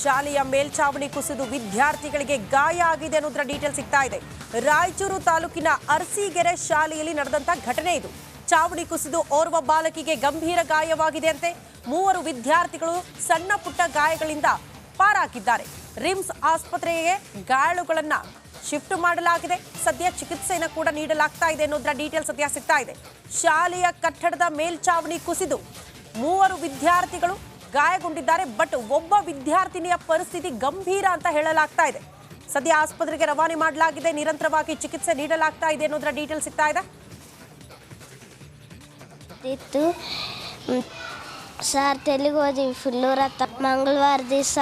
ಶಾಲೆಯ ಮೇಲ್ಛಾವಣಿ ಕುಸಿದು ವಿದ್ಯಾರ್ಥಿಗಳಿಗೆ ಗಾಯ ಆಗಿದೆ ಅನ್ನೋದರ ಡೀಟೇಲ್ ಸಿಗ್ತಾ ಇದೆ. ರಾಯಚೂರು ತಾಲೂಕಿನ ಅರಸೀಕೆರೆ ಶಾಲೆಯಲ್ಲಿ ನಡೆದಂತ ಘಟನೆ ಇದು. ಚಾವಣಿ ಕುಸಿದು ಓರ್ವ ಬಾಲಕಿಗೆ ಗಂಭೀರ ಗಾಯವಾಗಿದೆ ಅಂತೆ. 3 ವಿದ್ಯಾರ್ಥಿಗಳು ಸಣ್ಣ ಪುಟ್ಟ ಗಾಯಗಳಿಂದ ಪಾರಾಗಿದ್ದಾರೆ. ರಿಮ್ಸ್ ಆಸ್ಪತ್ರೆಗೆ ಗಾಯಾಳುಗಳನ್ನ ಶಿಫ್ಟ್ ಮಾಡಲಾಗಿದೆ. ಸದ್ಯ ಚಿಕಿತ್ಸೆಯನ್ನು ಕೂಡ ನೀಡಲಾಗ್ತಾ ಇದೆ ಅನ್ನೋದರ ಡೀಟೇಲ್ ಸದ್ಯ ಸಿಗ್ತಾ ಇದೆ. ಶಾಲೆಯ ಕಟ್ಟಡದ ಮೇಲ್ಛಾವಣಿ ಕುಸಿದು 3 ವಿದ್ಯಾರ್ಥಿಗಳು ಗಾಯಗೊಂಡಿದ್ದಾರೆ. ಬಟ್ ಒಬ್ಬ ವಿದ್ಯಾರ್ಥಿನಿಯ ಪರಿಸ್ಥಿತಿ ಗಂಭೀರ ಅಂತ ಹೇಳಲಾಗ್ತಾ ಇದೆ. ಸದ್ಯ ಆಸ್ಪತ್ರೆಗೆ ರವಾನೆ ಮಾಡಲಾಗಿದೆ. ನಿರಂತರವಾಗಿ ಚಿಕಿತ್ಸೆ ನೀಡಲಾಗ್ತಾ ಇದೆ ಅನ್ನೋದರ ಡೀಟೇಲ್ ಸಿಗ್ತಾ ಇದೆ. ಸರ್ ತೆಲಿಗೆ ಹೋದ್ವಿ ಫುಲ್ಲೂರ ಮಂಗಳವಾರ ದಿವಸ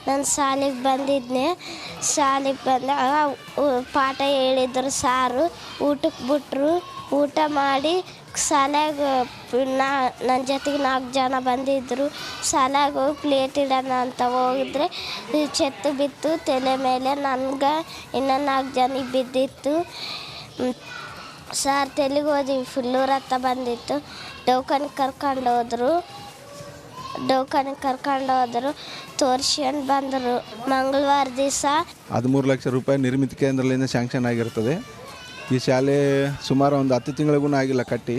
ನಾನು ಶಾಲೆಗೆ ಬಂದಿದ್ದೆ. ಶಾಲೆಗೆ ಬಂದಾಗ ಪಾಠ ಹೇಳಿದ್ರು ಸಾರು. ಊಟಕ್ಕೆ ಬಿಟ್ಟರು. ಊಟ ಮಾಡಿ ಶಾಲೆಗೆ ನನ್ನ ಜೊತೆಗೆ 4 ಜನ ಬಂದಿದ್ದರು. ಶಾಲೆಗೆ ಹೋಗಿ ಪ್ಲೇಟ್ ಇಡೋಣ ಅಂತ ಹೋಗಿದ್ರೆ ಚೆತ್ತು ಬಿತ್ತು ತಲೆ ಮೇಲೆ. ನನಗೆ ಇನ್ನೂ 4 ಜನಿಗೆ ಬಿದ್ದಿತ್ತು. ಸರ್ ತೆಲಿಗೆ ಹೋದ್ವಿ ಫುಲ್ಲೂರ ಬಂದಿತ್ತು. ದವಾಖಾನೆಗೆ ಕರ್ಕೊಂಡು ಹೋದರು. ತೋರಿಸ್ಕೊಂಡು ಬಂದರು. ಮಂಗಳವಾರ ದಿವಸ 13 ಲಕ್ಷ ರೂಪಾಯಿ ನಿರ್ಮಿತಿ ಕೇಂದ್ರದಿಂದ ಸ್ಯಾಂಕ್ಷನ್ ಆಗಿರ್ತದೆ. ಈ ಶಾಲೆ ಸುಮಾರು ಒಂದು 10 ತಿಂಗಳಿಗೂ ಆಗಿಲ್ಲ ಕಟ್ಟಿ.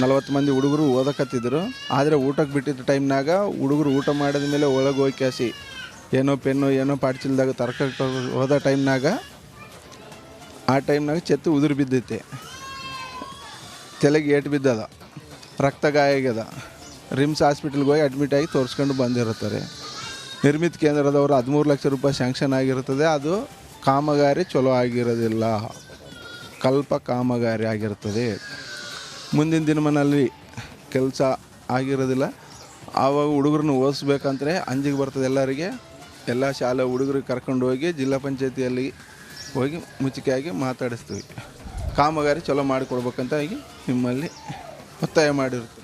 40 ಮಂದಿ ಹುಡುಗರು ಓದಕತ್ತಿದ್ರು. ಆದರೆ ಊಟಕ್ಕೆ ಬಿಟ್ಟಿದ್ದ ಟೈಮ್ನಾಗ ಹುಡುಗರು ಊಟ ಮಾಡಿದ ಮೇಲೆ ಒಳಗೆ ಹೋಗಿ ಕ್ಯಾಸಿ ಏನೋ ಪೆನ್ನು ಏನೋ ಪಾಡ್ಚಿಲ್ದಾಗ ತರಕಾರಿ ಹೋದ ಟೈಮ್ನಾಗ ಚೆತ್ತು ಉದುರು ಬಿದ್ದೈತೆ. ತಲೆಗೆ ಏಟು ಬಿದ್ದದ, ರಕ್ತ ಗಾಯ ಆಗ್ಯದ. ರಿಮ್ಸ್ ಹಾಸ್ಪಿಟಲ್ಗೆ ಹೋಗಿ ಅಡ್ಮಿಟ್ ಆಗಿ ತೋರಿಸ್ಕೊಂಡು ಬಂದಿರುತ್ತಾರೆ. ನಿರ್ಮಿತಿ ಕೇಂದ್ರದವರು 13 ಲಕ್ಷ ರೂಪಾಯಿ ಸ್ಯಾಂಕ್ಷನ್ ಆಗಿರುತ್ತದೆ. ಅದು ಕಾಮಗಾರಿ ಚಲೋ ಆಗಿರೋದಿಲ್ಲ, ಕಲ್ಪ ಕಾಮಗಾರಿ ಆಗಿರ್ತದೆ. ಮುಂದಿನ ದಿನಮಾನದಲ್ಲಿ ಕೆಲಸ ಆಗಿರೋದಿಲ್ಲ. ಆವಾಗ ಹುಡುಗರನ್ನ ಓದಿಸ್ಬೇಕಂದ್ರೆ ಅಂಜಿಗೆ ಬರ್ತದೆ ಎಲ್ಲರಿಗೆ. ಎಲ್ಲ ಶಾಲೆ ಹುಡುಗರಿಗೆ ಕರ್ಕೊಂಡು ಹೋಗಿ ಜಿಲ್ಲಾ ಪಂಚಾಯತಿಯಲ್ಲಿ ಹೋಗಿ ಮುಚ್ಚಿಕೆಯಾಗಿ ಮಾತಾಡಿಸ್ತೀವಿ. ಕಾಮಗಾರಿ ಚಲೋ ಮಾಡಿಕೊಡ್ಬೇಕಂತ ನಿಮ್ಮಲ್ಲಿ ಒತ್ತಾಯ ಮಾಡಿರ್ತೀವಿ.